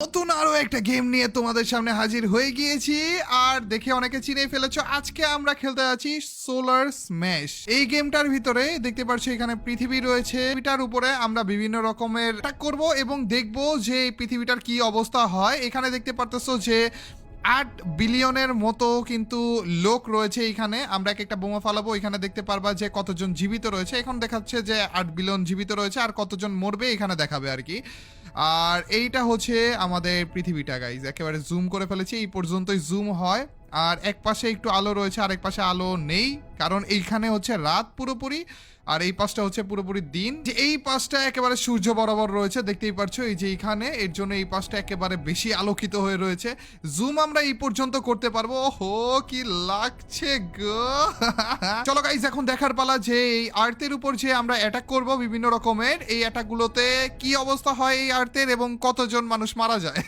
নতুন আরো একটা গেম নিয়ে তোমাদের সামনে হাজির হয়ে গিয়েছি। আর দেখে অনেকে চিনে ফেলেছো, আজকে আমরা খেলতে যাচ্ছি সোলার স্ম্যাশ। এই গেমটার ভিতরে দেখতে পাচ্ছ এখানে পৃথিবী রয়েছে। পৃথিবীটার উপরে আমরা বিভিন্ন রকমের অ্যাটাক করব এবং দেখব যে এই পৃথিবীটার কি অবস্থা হয়। এখানে দেখতে পারতেছো যে 8 বিলিয়নের মতো কিন্তু লোক রয়েছে। এখানে আমরা একটা বোমা ফালাবো, এখানে দেখতে পারবা যে কতজন জীবিত রয়েছে। এখন দেখাচ্ছে যে 8 বিলিয়ন জীবিত রয়েছে, আর কতজন মরবে এখানে দেখাবে আর কি। আর এইটা হচ্ছে আমাদের পৃথিবীটা গাইজ, একেবারে জুম করে ফেলেছি, এই পর্যন্তই জুম হয়। আর এক পাশে একটু আলো রয়েছে, আর এক পাশে আলো নেই, কারণ এইখানে হচ্ছে রাত পুরোপুরি, আর এই পাশটা হচ্ছে পুরোপুরি দিন। যে এই পাশটা একেবারে সূর্য বরাবর রয়েছে, দেখতেই পারছো এই যে এইখানে, এর জন্য এই পাশটা একেবারে বেশি আলোকিত হয়ে রয়েছে। জুম আমরা এই পর্যন্ত করতে পারবো। ওহো কি লাগছে গো। চলো গাইজ, এখন দেখার পালা যে এই আর্থের উপর যে আমরা অ্যাটাক করব বিভিন্ন রকমের, এই অ্যাটাকগুলোতে কি অবস্থা হয় এই আর্থের এবং কতজন মানুষ মারা যায়।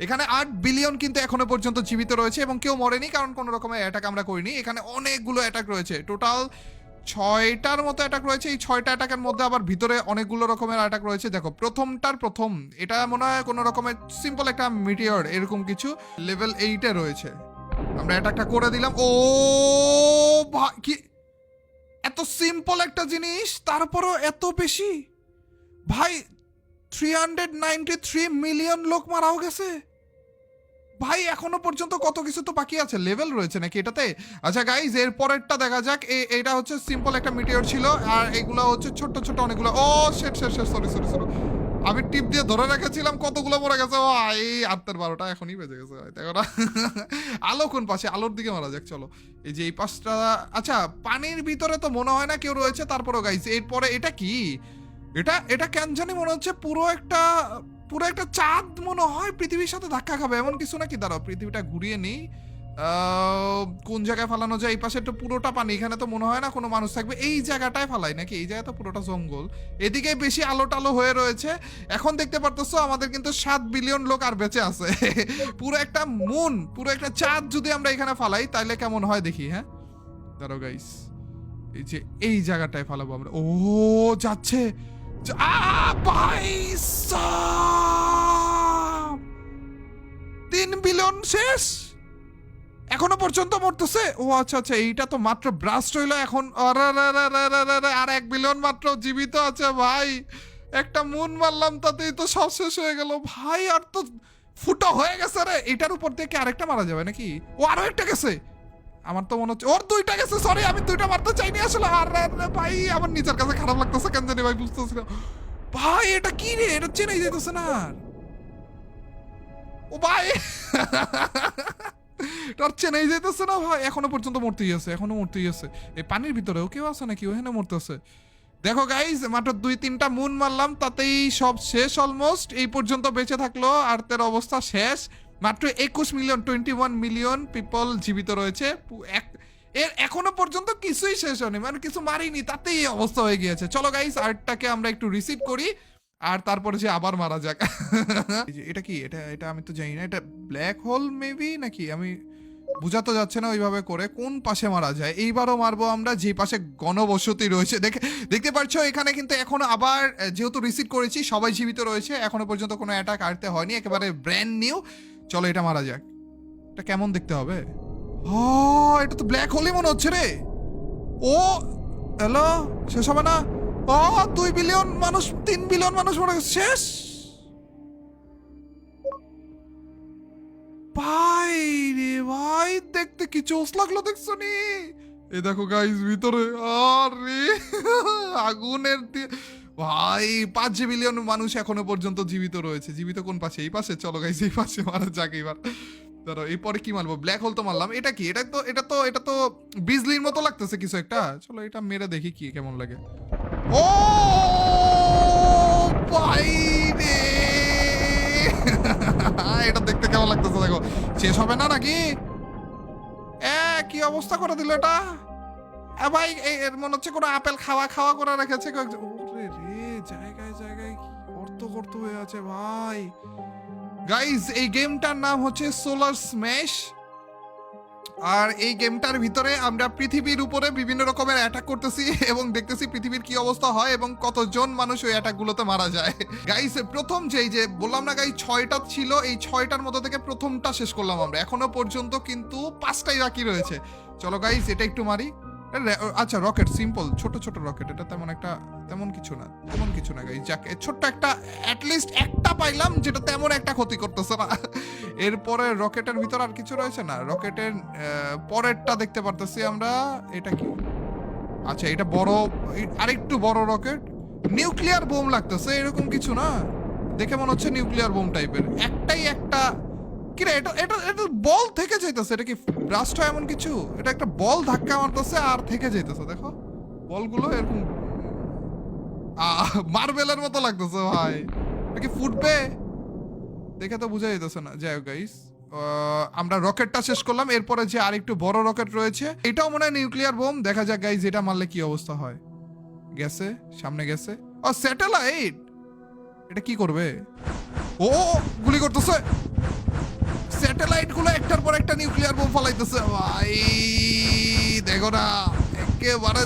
এখানে 8 বিলিয়ন কিন্তু এখনো পর্যন্ত জীবিত রয়েছে এবং কেউ মরেনি, কারণ কোনো রকমের অ্যাটাক আমরা করিনি। এখানে অনেকগুলো অ্যাটাক রয়েছে, টোটাল 6টার মতো অ্যাটাক রয়েছে। এই 6টা অ্যাটাকের মধ্যে আবার ভিতরে অনেকগুলো রকমের অ্যাটাক রয়েছে। দেখো প্রথমটার প্রথম, এটা মনে হয় কোনো রকমের সিম্পল একটা মিটিওর এরকম কিছু, লেভেল 8-এ রয়েছে। আমরা অ্যাটাকটা করে দিলাম। ও ভাই, কি এত সিম্পল একটা জিনিস তারপরও এত বেশি ভাই। 393 মিলিয়ন লোক মারাও গেছে ভাই। এখনো পর্যন্ত কত কিছু তো বাকি আছে, লেভেল রয়েছে নাকি এটাতে। আচ্ছা গাইজ, এর পরেরটা দেখা যাক। এটা হচ্ছে সিম্পল একটা মিটিওর ছিল, আর এগুলো হচ্ছে ছোট ছোট অনেকগুলো। ও শেট শেট শেট, সরি সরি সরি, আমি টিপ দিয়ে ধরে রেখেছিলাম, কতগুলো মরে গেছে ভাই। 8:12 এখনই বেজে গেছে ভাই, দেখো না। আলো কোন পাশে, আলোর দিকে মারা যাক। চলো এই যে এই পাশটা। আচ্ছা পানির ভিতরে তো মনে হয় না কেউ রয়েছে, তারপরও গাইজ এরপরে এটা কি, এটা এটা কেন জানি মনে হচ্ছে পুরো একটা চাঁদ মনে হয় পৃথিবীর সাথে ধাক্কা খাবে, এমন কিছু নাকি। দাঁড়াও পৃথিবীটা ঘুরিয়ে নেই, কোন জায়গায় ফালানো যায়। এই পাশে তো পুরোটা পানি, এখানে তো মনে হয় না কোনো মানুষ থাকবে। এই জায়গাটায় ফালাই নাকি, এই জায়গা তো পুরোটা জঙ্গল, এদিকে বেশি আলো টালো হয়ে রয়েছে। এখন দেখতে পারতেছো আমাদের কিন্তু 7 বিলিয়ন লোক আর বেঁচে আছে। পুরো একটা মুন, পুরো একটা চাঁদ যদি আমরা এখানে ফালাই তাহলে কেমন হয় দেখি। হ্যাঁ দাঁড়াও গাইস, এই যে এই জায়গাটায় ফালাবো আমরা। ও যাচ্ছে, ভাই 3 বিলিয়ন শেষ, এখনো পর্যন্ত মরতেছে। ও আচ্ছা আচ্ছা, এইটা তো মাত্র ব্রাস্ট হইলো এখন। আর 1 বিলিয়ন মাত্র জীবিত আছে ভাই। একটা মুন মারলাম তাতেই তো সব শেষ হয়ে গেল ভাই। আর তো ফুটো হয়ে গেছে রে। এটার উপর থেকে আরেকটা মারা যাবে নাকি? ও আরো একটা গেছে, আমার তো মনে হচ্ছে ওর 2টা গেছে। সরি, আমি 2টা মারতে চাইনি আসলে। আর ভাই আমার নিজের কাছে খারাপ লাগতেছে কেন জানি ভাই, বুঝতেছি না ভাই। এটা কি রে, এটা চেনাই যেতেছে না। ও ভাই, তোর চেনাই যেতেছে না ভাই। এখনো পর্যন্ত মরতেই আছে, এখনো মরতেই আছে। এই পানির ভিতরেও কেউ আছে নাকি? ওখানে মরতেছে। দেখো গাইজ, মাত্র 2-3টা মুন মারলাম তাতেই সব শেষ অলমোস্ট। এই পর্যন্ত বেঁচে থাকলো, আর তার অবস্থা শেষ। মাত্র 21 মিলিয়ন, 21 মিলিয়ন পিপল জীবিত রয়েছে। এর এখনো পর্যন্ত কিছুই শেষ হয়নি, মানে কিছু মারিনি, তাতেই এই অবস্থা হয়ে গিয়েছে। চলো গাইজ, আর্টটাকে আমরা একটু রিসিভ করি, আর তারপরে যে আবার মারা যাক। এটা কি, এটা এটা আমি তো জানি না। এটা ব্ল্যাক হোল মেবি নাকি, আমি বুঝাতে যাচ্ছে না ওইভাবে করে কোন পাশে মারা যায়। এইবারও মারবো আমরা যে পাশে গণবসতি রয়েছে। দেখতে পাচ্ছ এখানে কিন্তু এখনো আবার, যেহেতু রিসিভ করেছি সবাই জীবিত রয়েছে, এখনো পর্যন্ত কোনো অ্যাটাক আরতে হয়নি, একেবারে ব্র্যান্ড নিউ। চলো এটা মারা যাক। এটা কেমন দেখতে হবে? এটা তো ব্ল্যাক হোলই মনে হচ্ছে রে। ও হ্যালো, শেষ হবে না? 2 বিলিয়ন মানুষ, 3 বিলিয়ন মানুষ মরে গেছে, শেষ ভাই রে ভাই। দেখতে কি চোস লাগলো, দেখছো নি? এই দেখো গাইস ভিতরে, আরে আগুনের ভাই 5 বিলিয়ন মানুষ এখনো পর্যন্ত জীবিত রয়েছে। জীবিত কোন পাশে? এই পাশে। চলো গাইস এই পাশে মারা যাক এবার। ধরো এরপরে কি মারবো? ব্ল্যাক হোল তো মারলাম। এটা কি? এটা তো বিজলির মতো লাগতেছে কিছু একটা। চলো এটা মেরে দেখি কি কেমন লাগে। ও ভাই রে, এটা দেখতে কেমন লাগতেছে দেখো। শেষ হবে না নাকি? কি অবস্থা করে দিল এটা। ভাই এর মনে হচ্ছে কোনো আপেল খাওয়া খাওয়া করে রেখেছে কয়েকজন। ওরে রে, জায়গায় জায়গায় কি গর্ত গর্ত হয়ে আছে ভাই। গাইজ এই গেমটার নাম হচ্ছে সোলার স্ম্যাশ। আর এই গেমটার ভিতরে আমরা পৃথিবীর উপরে বিভিন্ন রকমের অ্যাটাক করতেছি এবং দেখতেছি পৃথিবীর কি অবস্থা হয় এবং কতজন মানুষ ওই অ্যাটাকগুলোতে মারা যায়। গাইস প্রথম যে বললাম না গাইস 6টা ছিল, এই 6টার মধ্যে থেকে প্রথমটা শেষ করলাম আমরা, এখনো পর্যন্ত কিন্তু 5টাই বাকি রয়েছে। চলো গাইস এটা একটু মারি। আচ্ছা রকেট, সিম্পল ছোট ছোট রকেট, এটা তেমন কিছু না গাইস। যাকে ছোট্ট একটা অ্যাটলিস্ট একটা পাইলাম যেটা তেমন একটা ক্ষতি করতেছে না। এরপরে রকেটের ভিতর আর কিছু রয়েছে না, রকেটের পরেরটা দেখতে পারতেছি আমরা। এটা কি? আচ্ছা এটা বড়, আরেকটু বড় রকেট, নিউক্লিয়ার বোম লাগতেছে এরকম কিছু না, দেখে মনে হচ্ছে নিউক্লিয়ার বোম টাইপের। একটা কিরে, এটা বল থেকে যাইতেছে, এটা কি ব্রাস্ট হয় এমন কিছু? এটা একটা বল ধাক্কা মারতেছে আর থেকে যাইতেছে, দেখো বলগুলো এরকম মার্বেলের মতো লাগতেছে ভাই। এটা কি ফুটবে? দেখে তো বোঝা যাইতেছে না। যাই হোক গাইস, আমরা রকেটটা শেষ করলাম। এরপরে যে আরেকটু বড় রকেট রয়েছে, এটাও মনে হয় নিউক্লিয়ার বোম। দেখা যাক গাইস এটা মারলে কি অবস্থা হয়। গেছে, সামনে গেছে। ও স্যাটেলাইট, এটা কি করবে? ও গুলি করতেছে, স্যাটেলাইট গুলো একটার পর একটা নিউক্লিয়ার বোম ফালাইতেছে ভাই। দেখো না একেবারে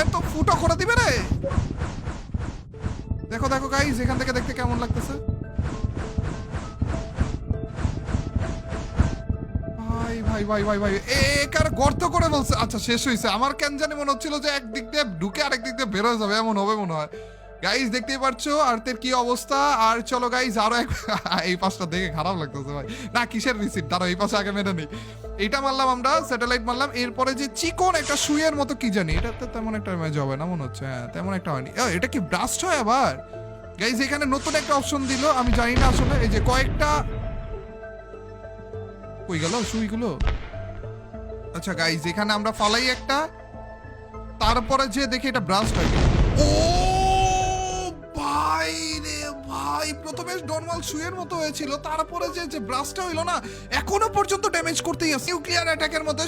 এত ফুটো করে দিবে রে। দেখো দেখো গাইস এখান থেকে দেখতে কেমন লাগতেছে ভাই ভাই ভাই ভাই ভাই। একার গর্ত করে বলছে। আচ্ছা শেষ হয়েছে। আমার কেন জানি মনে হচ্ছিল যে একদিক দিয়ে ঢুকে আরেক দিক দিয়ে বের হয়ে যাবে, এমন হবে মনে হয়। গাইস দেখতেই পারছো আর্থের কি অবস্থা। আর চলো গাইস আরো এই পাশটা দেখে খারাপ লাগতেছে ভাই। না কিসের রিসিট, তারা এই পাশে আগে মেনে নেই। এইটা মারলাম আমরা, স্যাটেলাইট মারলাম। এরপরে যে চিকন একটা সুইয়ের মতো কি জানি, এটা তো তেমন একটা ম্যাচ হবে না মনে হচ্ছে। হ্যাঁ তেমন একটা হয়নি। এটা কি ব্রাস্ট হয় আবার? গাইস এখানে নতুন একটা অপশন দিল, আমি জানি না আসলে। এই যে কয়েকটা কই গেল সুইগুলো? আচ্ছা গাইস এখানে আমরা ফালাই একটা, তারপরে যে দেখি এটা ব্রাস্ট হয়। ও ভাই রে ভাই, প্রথমে নরমাল সুইয়ের মতো হয়েছিল, তারপরে যে ব্রাস্টটা হইলো না, এখনো পর্যন্ত ড্যামেজ করতেই আছে। নিউক্লিয়ার অ্যাটাকের মধ্যে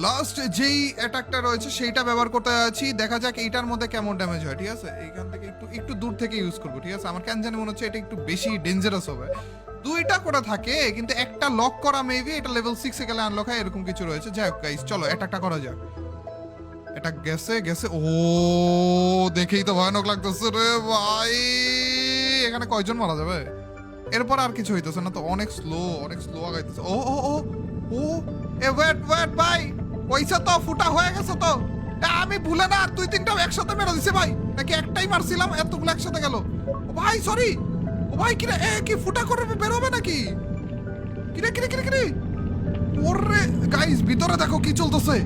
লাস্ট যেই অ্যাটাকটা রয়েছে সেইটা ব্যবহার করতে যাচ্ছি। দেখা যাক এইটার মধ্যে কেমন ড্যামেজ হয়। ঠিক আছে এইখান থেকে একটু দূর থেকে ইউজ করবো। ঠিক আছে আমার কেন জানি মনে হচ্ছে এটা একটু বেশি ডেঞ্জারাস হবে। দুইটা করে থাকে কিন্তু একটা লক করা, মেবি এটা লেভেল 6 এ গেলে আনলক হয় এরকম কিছু রয়েছে। যাই হোক গাইস চলো অ্যাটাকটা করা যাক। এটা গেছে। ও দেখেই তো ভয়ানক লাগতেছে রে ভাই। এখানে কয়জন মারা যাবে? এরপর আর কিছু হইতেছে না তো, অনেক স্লো আগাইতেছে। ও ও ও ও এ ওয়েট ভাই, পয়সা তো ফুটা হয়ে গেছে তো। আমি ভুলে না আর 2-3টা একসাথে মেরে দিছি ভাই, নাকি একটাই মারছিলাম এতগুলো একসাথে গেল? ও ভাই সরি, ও ভাই কিরে কি ফুটা করে বের হবে নাকি? কিরে ওরে গাইস ভিতরে দেখো কি চলতেছে।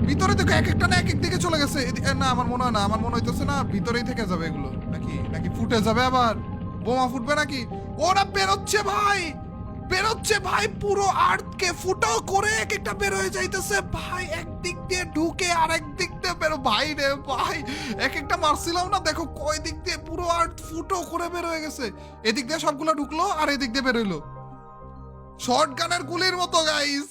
ভিতরে দেখো এক একটা না এক এক দিকে চলে গেছে। না আমার মনে হয় না, আমার মনে হইতেছে না ভিতরেই থেকে যাবে এগুলো, নাকি ফুটে যাবে আবার, বোমা ফুটবে নাকি? ওরা বেরোচ্ছে ভাই পুরো আর্থকে ফুটো করে এক একটা বের হয়ে যাইতেছে ভাই। একদিক দিয়ে ঢুকে আর এক দিক দিয়ে বেরো ভাই রে ভাই। এক একটা মারছিলাম না, দেখো কয় দিক দিয়ে পুরো আর্থ ফুটো করে বের হয়ে গেছে। এদিক দিয়ে সবগুলো ঢুকলো আর এদিক দিয়ে বের হইলো শর্ট গানের গুলির মতো গাইস,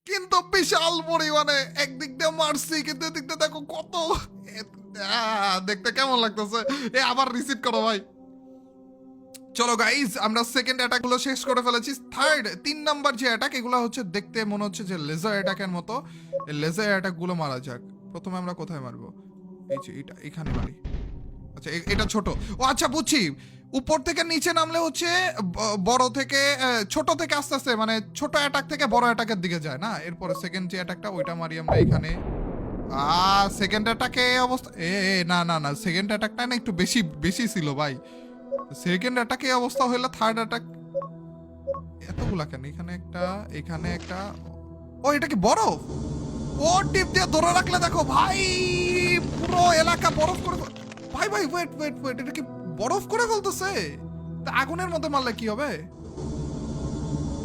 কিন্তু বিশাল পরিমাণে। একদিক দিয়ে মারছি কিন্তু এদিক দিয়ে দেখো কত, দেখতে কেমন লাগতেছে। আবার রিসিভ করো ভাই। চলো গাইস আমরা সেকেন্ড অ্যাটাক গুলো শেষ করে ফেলেছি। 3 নাম্বার যে অ্যাটাক, এগুলো হচ্ছে দেখতে মনে হচ্ছে যে লেজার অ্যাটাকের মতো। এই লেজার অ্যাটাক গুলো মারা যাক। প্রথমে আমরা কোথায় মারবো? এই যে এখানে মারি। আচ্ছা এটা ছোট। ও আচ্ছা বুঝছি, উপর থেকে নিচে নামলে হচ্ছে বড় থেকে ছোট থেকে আস্তে আস্তে, মানে ছোট অ্যাটাক থেকে বড় অ্যাটাকের দিকে যায় না। এরপরে সেকেন্ড যে অ্যাটাকটা ওইটা মারি আমরা এখানে। সেকেন্ড অ্যাটাকে অবস্থা না সেকেন্ড অ্যাটাকটা না একটু বেশি ছিল ভাই। সেকেন্ড অ্যাটাকে অবস্থা হইলো থার্ড অ্যাটাক। এতগুলা কেন? এখানে একটা। ও এটা কি বরফ? ও টিপ দিয়ে ধরে রাখলে দেখো ভাই পুরো এলাকা বরফ করে। ভাই ওয়েট এটা কি বরফ করে ফেলতেছে? তা আগুনের মধ্যে মারলে কি হবে?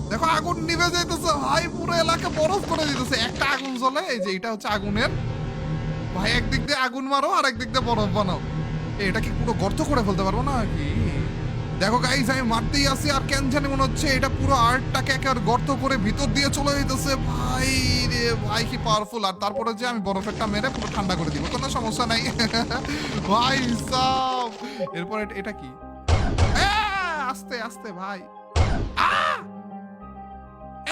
দেখো আগুন নিভে যাইতেছে ভাই, পুরো এলাকা বরফ করে দিতেছে। একটা আগুন জ্বলে, এই যে এটা হচ্ছে আগুনের ভাই। একদিক দিয়ে আগুন মারো আর একদিক দিয়ে বরফ বানাও। এটা কি পুরো গর্ত করে ফেলতে পারবো না কি? দেখো গাইস আমি মারতেই আসি আর কেন জানি মনে হচ্ছে এটা পুরো আর্টটাকে একেবারে গর্ত করে ভিতর দিয়ে চলে যেতেছে ভাই রে ভাই, কি পাওয়ারফুল। আর তারপরে যে আমি বরফেরটা মেরে পুরো ঠান্ডা করে দিব, কোনো সমস্যা নাই ভাই সব। এরপর এটা কি? আস্তে ভাই,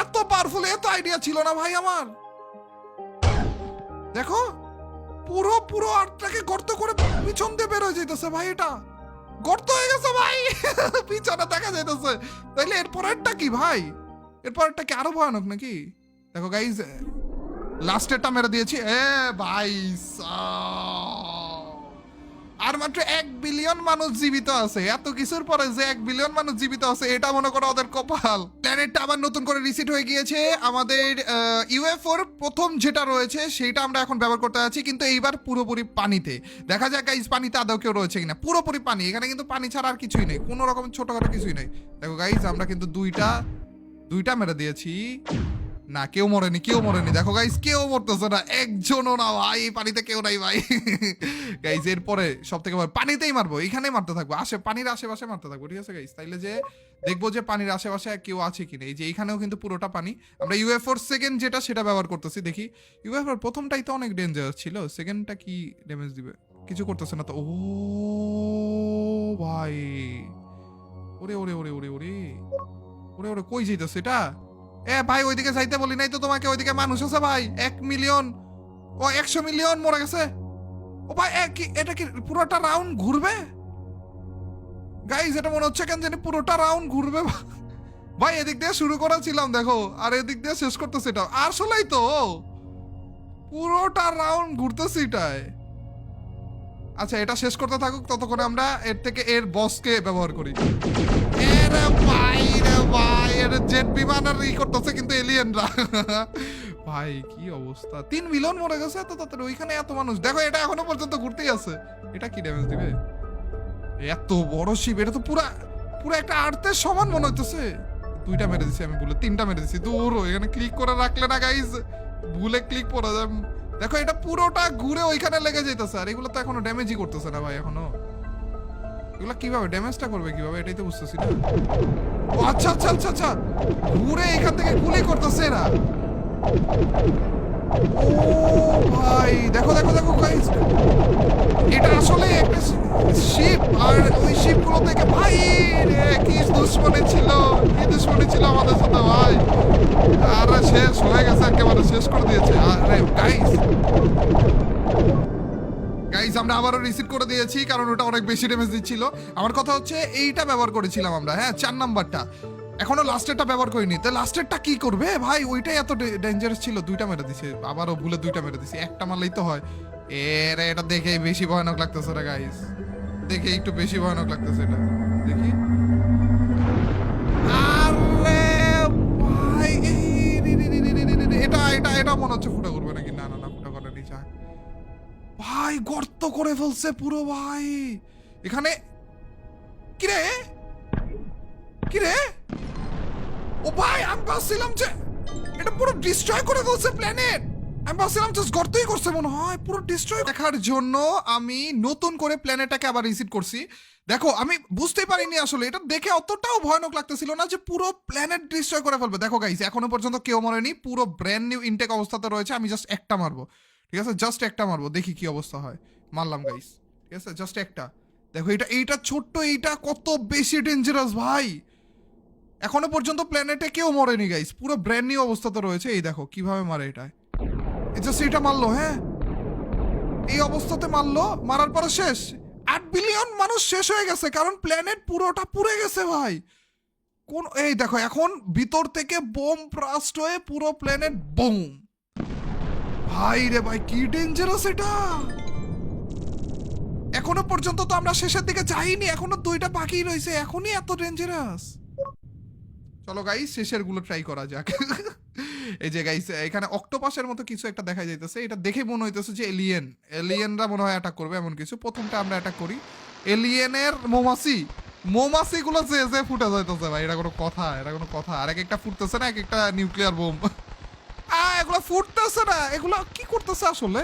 এত এত পাওয়ারফুল, এত আইডিয়া ছিল না ভাই আমার। দেখো পুরো পুরো আর্টটাকে গর্ত করে পিছন দিয়ে বের হয়ে যাইতেছে ভাই, এটা গর্ত হয়ে গেছে ভাই। পিছনে দেখা যাইতেছে। তাইলে এরপরেরটা কি ভাই? এরপরেরটা কি আরো ভয়ানক নাকি? দেখো গাইজ, লাস্টেরটা মেরে দিয়েছি। ভাই আর মাত্র 1 বিলিয়ন মানুষ জীবিত আছে। এত কিছুর পরে যে 1 বিলিয়ন মানুষ জীবিত আছে, এটা মনে করো ওদের কপাল। প্ল্যানেটটা আবার নতুন করে রিসেট হয়ে গিয়েছে। আমাদের ইউএফওর প্রথম যেটা রয়েছে সেটা আমরা এখন ব্যবহার করতে যাচ্ছি, কিন্তু এইবার পুরোপুরি পানিতে। দেখা যাক গাইজ পানিতে আদৌ কেউ রয়েছে কিনা। পুরোপুরি পানি, এখানে কিন্তু পানি ছাড়া আর কিছুই নেই, কোনো রকম ছোটখাটো কিছুই নেই। দেখো গাইজ, আমরা কিন্তু দুইটা মেরে দিয়েছি। না, কেউ মরেনি, কেউ মরেনি। দেখো গাইস, কেউ মরতেছে না, একজনও না ভাই, পানিতে কেউ নাই ভাই। গাইস এরপরে সব থেকে পানিতেই মারবো, এখানেই মারতে থাকবো, পানির আশেপাশে মারতে থাকবো, ঠিক আছে গাইস? তাইলে যে দেখবো যে পানির আশেপাশে কেউ আছে কিনা। এই যে এইখানেও কিন্তু পুরোটা পানি। আমরা ইউএফওর সেকেন্ড যেটা সেটা ব্যবহার করতেছি, দেখি। ইউএফওর প্রথমটাই তো অনেক ডেঞ্জারাস ছিল, সেকেন্ডটা কি ড্যামেজ দিবে? কিছু করতেছে না তো। ও ভাই, ওরে ওরে ওরে ওরে ওরে ওরে ওরে, কই যাইতেছে এটা? ভাই ওইদিকে যাইতে বলি নাই তো তোমাকে, ওইদিকে মানুষ আছে ভাই। 1 মিলিয়ন, 100 মিলিয়ন মরে গেছে। ও ভাই, এটা কি পুরোটা রাউন্ড ঘুরবে? গাইজ এটা মনে হচ্ছে কেন জানি পুরোটা রাউন্ড ঘুরবে ভাই। এদিক দিয়ে শুরু করেছিলাম দেখো, আর এদিক দিয়ে শেষ করতেছে এটা। আসলেই তো পুরোটা রাউন্ড ঘুরতেছে এটাই। আচ্ছা, এটা শেষ করতে থাকুক, ততক্ষণে আমরা এর থেকে এর বসকে ব্যবহার করি। জেট বিমান আর করতেছে কিন্তু এলিয়েনরা। ভাই কি অবস্থা, 3 মিলিয়ন মরে গেছে এত তাড়াতাড়ি, ওইখানে এত মানুষ। দেখো এটা এখনো পর্যন্ত ঘুরতেই আছে। এটা কি ড্যামেজ দিবে? এত বড় শিপ, এটা তো পুরা পুরো একটা আর্থের সমান মনে হইতেছে। 2টা মেরে দিছি আমি, ভুলে 3টা মেরে দিছি। দূর, এখানে ক্লিক করে রাখলে না গাইজ, ভুলে ক্লিক করা যায়। দেখো এটা পুরোটা ঘুরে ওইখানে লেগে যাইতেছে, আর এগুলো তো এখনো ড্যামেজই করতেছে না ভাই। এখনো এগুলা কিভাবে ড্যামেজটা করবে কিভাবে, এটাই তো বুঝতেছি না। ও আচ্ছা আচ্ছা আচ্ছা আচ্ছা, ঘুরে এখান থেকে গুলি করতেছে এরা। ও ভাই, দেখো দেখো দেখো গাইস, এটা আসলে একটা শিপ, আর ওই শিপগুলো থেকে ভাই রে কি দুশমনি ছিল, কি দুশমনি ছিল আমাদের সাথে ভাই। আর শেষ হয়ে গেছে, একেবারে শেষ করে দিয়েছে। আরে গাইস গাইস, আমরা আবারও রিসিভ করে দিয়েছি, কারণ ওটা অনেক বেশি ড্যামেজ দিচ্ছিল। আমার কথা হচ্ছে এইটা ব্যবহার করেছিলাম আমরা, হ্যাঁ 4 নাম্বারটা, এখনো লাস্টেরটা ব্যবহার করিনি। তো লাস্টেরটা কি করবে ভাই? ওইটাই এত ডেঞ্জারাস ছিল। 2টা মেরে দিছে, আবারও ভুলে 2টা মেরে দিছি। একটা মারলেই তো হয়। এটা দেখে বেশি ভয়ানক লাগতেছে না গাইস, দেখে একটু বেশি ভয়ানক লাগতেছে এটা। দেখি, আরে ভাই এটা এটা এটা মনে হচ্ছে ফুটা করবে নাকি? না না না, ফুটা করে নিচে ভাই, গর্ত করে ফেলছে পুরো ভাই। এখানে কিরে কিরে, ও ভাই আমি ভাবছিলাম যে এটা পুরো ডিস্ট্রয় করে ফেলছে প্ল্যানেট। আমি ভাবছিলাম জাস্ট গর্তই করছে মনে হয়, পুরো ডিস্ট্রয়। দেখার জন্য আমি নতুন করে প্ল্যানেটটাকে আবার রিসেট করছি। দেখো আমি বুঝতেই পারিনি আসলে, এটা দেখে অতটাও ভয়ানক লাগতেছিল না যে পুরো প্ল্যানেট ডিস্ট্রয় করে ফেলবে। দেখো গাইস, এখনো পর্যন্ত কেউ মরেনি, পুরো ব্র্যান্ড নিউ ইনটেক অবস্থাতে রয়েছে। আমি জাস্ট একটা মারবো, ঠিক আছে? জাস্ট একটা মারবো, দেখি কি অবস্থা হয়। মারলাম গাইস, ঠিক আছে? জাস্ট একটা। দেখো এইটা ছোট্ট, এইটা কত বেশি ডেঞ্জারাস ভাই। এখনো পর্যন্ত প্ল্যানেটে কেউ মরেনি গাইস, পুরো ব্র্যান্ড নিউ অবস্থাতে রয়েছে। এই দেখো কিভাবে মারে এটা, জাস্ট এটা মারলো, হ্যাঁ এই অবস্থাতে মারলো, মারার পরে শেষ। 8 বিলিয়ন মানুষ শেষ হয়ে গেছে, কারণ প্ল্যানেট পুরোটা পুড়ে গেছে ভাই। কোন এই দেখো, এখন ভিতর থেকে বোম ব্লাস্ট হয়ে পুরো প্ল্যানেট বুম। ভাই রে ভাই, কি ডেঞ্জারাস এটা। এখনো পর্যন্ত তো আমরা শেষের দিকে যাইনি, এখনো 2টা বাকি রয়েছে, এখনই এত ডেঞ্জারাস। চলো গাইস, শেষের গুলো ট্রাই করা যাক। এই যে গাইস, এখানে অক্টোপাসের মতো কিছু একটা দেখা যাইতেছে, এটা দেখে মনে হইতেছে যে এলিয়েনরা মনে হয় অ্যাটাক করবে এমন কিছু। প্রথমটা আমরা অ্যাটাক করি। এলিয়েনের মৌমাছি গুলো যে ফুটে যাইতেছে ভাই, এটা কোনো কথা? এটা কোনো কথা? আর একটা ফুটতেছে না, এক একটা নিউক্লিয়ার বোম। এগুলো ফুটতেছে না, এগুলো কি করতেছে আসলে?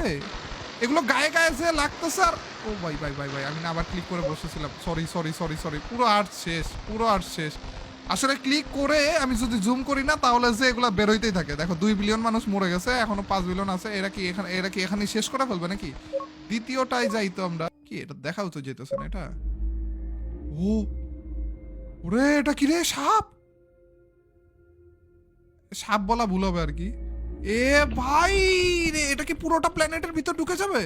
এগুলো গায়ে গায়ে যে লাগতেছে। আর ও ভাই ভাই ভাই ভাই, আমি না আবার ক্লিক করে বসেছিলাম, সরি সরি সরি সরি, পুরো আর্ট শেষ, পুরো আর্ট শেষ। আসলে ক্লিক করে আমি যদি জুম করি না, তাহলে যে এগুলো বেরোইতেই থাকে। দেখো 2 বিলিয়ন মানুষ মরে গেছে, এখনো 5 বিলিয়ন আছে। এরা কি এখানে শেষ করে ফেলবে নাকি? দ্বিতীয়টাই যাইতো আমরা, কি এটা দেখাও তো যেতেছে না এটা। ও ওরে, এটা কি রে? সাপ? সাপ বলা ভুল হবে আর কি। এ ভাই রে, এটা কি পুরোটা প্ল্যানেটের ভিতর ঢুকে যাবে?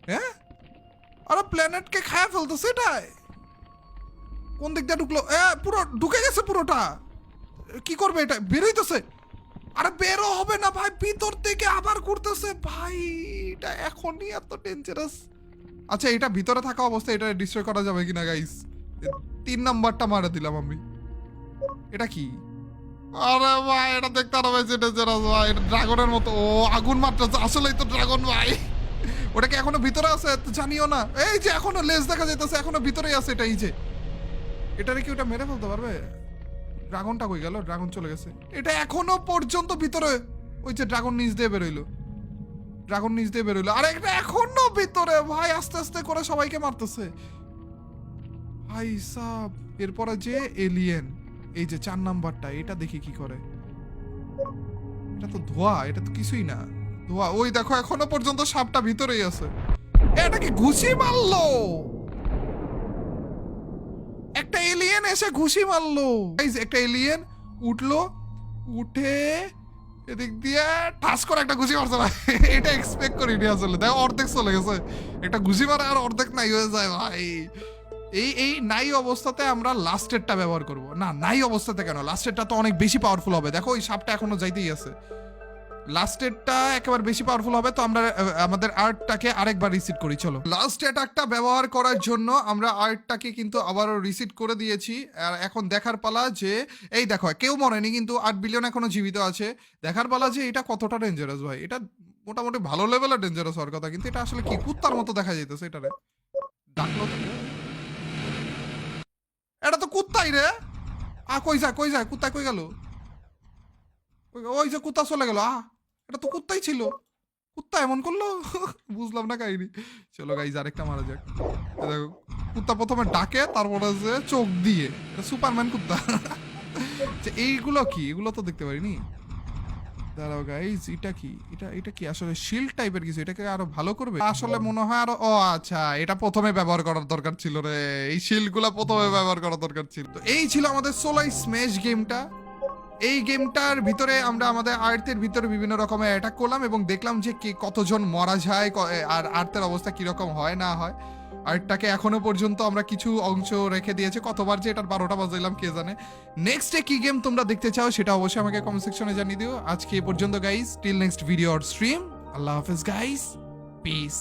হ্যাঁ, আরে প্ল্যানেটকে খায়া ফেলতেছে এটাই। কোন দিক দিয়ে ঢুকলো? পুরো ঢুকে গেছে পুরোটা। কি করবে এটা? বেরোইতেছে। আরে বেরো হবে না ভাই, ভিতর থেকে আবার করতেছে ভাই। এটা এখনই এত ডেঞ্জারাস। আচ্ছা, এটা ভিতরে থাকা অবস্থায় এটা ডিস্ট্রয় করা যাবে কিনা গাইস? 3 নাম্বারটা মারা দিলাম আমি। এটা কি? আরে ভাই, এটা দেখতে আরো বেশি ডেঞ্জারাস ভাই। এটা ড্রাগনের মতো। ও আগুন মারতেছে, আসলেই তো ড্রাগন ভাই। ওটা কি এখনো ভিতরে আছে? জানিও না। এই যে এখনো লেজ দেখা যাইতেছে, এখনো ভিতরেই আছে এটা। এই যে এটারে কি ওটা মেরে ফেলতে পারবে? ড্রাগনটা কই গেল? ড্রাগন চলে গেছে। এটা এখনো পর্যন্ত ভিতরে। ওই যে ড্রাগন নিচ দিয়ে বেরোইলো, ড্রাগন নিচ দিয়ে বেরোইলো। আর এটা এখনো ভিতরে ভাই, আস্তে আস্তে করে সবাইকে মারতেছে ভাই সাব। এরপরে যে এলিয়েন, এই যে 4 নাম্বারটা, এটা দেখি কি করে। এটা তো ধোয়া, এটা তো কিছুই না, ধোয়া। ওই দেখো এখনো পর্যন্ত সাপটা ভিতরেই আছে। এটা কি ঘুষি মারলো? একটা এলিয়েন এসে ঘুষি মারলো। একটা এলিয়েন উঠলো, উঠে এদিক দিয়ে ঠাস করে একটা ঘুষি মারছে ভাই। এটা এক্সপেক্ট করিনি আসলে। দেখো অর্ধেক চলে গেছে। একটা ঘুষি মারে আর অর্ধেক নাই হয়ে যায় ভাই। এই নাই অবস্থাতে আমরা লাস্টেরটা ব্যবহার করব না। নাই অবস্থাতে কেন? লাস্টেরটা তো অনেক বেশি পাওয়ারফুল হবে। দেখো ওই সাপটা এখনো যাইতেই আছে। লাস্টেরটা একেবারে বেশি পাওয়ারফুল হবে, তো আমরা আমাদের আর্টটাকে আরেকবার রিসিট করি। চলো, লাস্ট অ্যাটাকটা ব্যবহার করার জন্য আমরা আর্টটাকে কিন্তু আবারও রিসিট করে দিয়েছি। আর এখন দেখার পালা যে, এই দেখো কেউ মরেনি কিন্তু 8 বিলিয়ন এখনো জীবিত আছে। দেখার পালা যে এটা কতটা ডেঞ্জারাস ভাই। এটা মোটামুটি ভালো লেভেলের ডেঞ্জারাস হওয়ার কথা, কিন্তু এটা আসলে কি কুত্তার মতো দেখা যাইতেছে। এটারে ডাকলো তো, এটা তো কুত্তাই রে। কই যায় কই যায়? কুত্তা কই গেল? ওই যে কুত্তা চলে গেল। এটা তো কুত্তাই ছিল। কুত্তা এমন করলো? বুঝলাম না কাহিনী। চলো গাইজ আরেকটা মারা যাক। দেখো কুত্তা প্রথমে ডাকে, তারপরে যে চোখ দিয়ে। এটা সুপারম্যান কুত্তা। এইগুলো কি? এগুলো তো দেখতে পারিনি। দাঁড়াও গাইজ, এটা কি? এটা কি আসলে শিল্ড টাইপের কিছু? এটাকে আরো ভালো করবে আসলে মনে হয় আরো। ও আচ্ছা, এটা প্রথমে ব্যবহার করার দরকার ছিল রে। এই শিল্ড গুলা প্রথমে ব্যবহার করার দরকার ছিল। তো এই ছিল আমাদের সোলার স্ম্যাশ গেমটা। এই গেমটার ভিতরে আমরা আমাদের আর্থের ভিতরে বিভিন্ন রকমের অ্যাটাক করলাম এবং দেখলাম যে কে কতজন মারা যায়, আর আর্থের অবস্থা কিরকম হয় না হয়। আর্টটাকে এখনো পর্যন্ত আমরা কিছু অংশ রেখে দিয়েছি। কতবার যে এটার 12টা বাজাইলাম কে জানে। নেক্সটে কি গেম তোমরা দেখতে চাও সেটা অবশ্যই আমাকে কমেন্ট সেকশনে জানিয়ে দিও। আজকে এ পর্যন্ত guys, till next video or stream. Allah হাফেজ গাইস, পিস।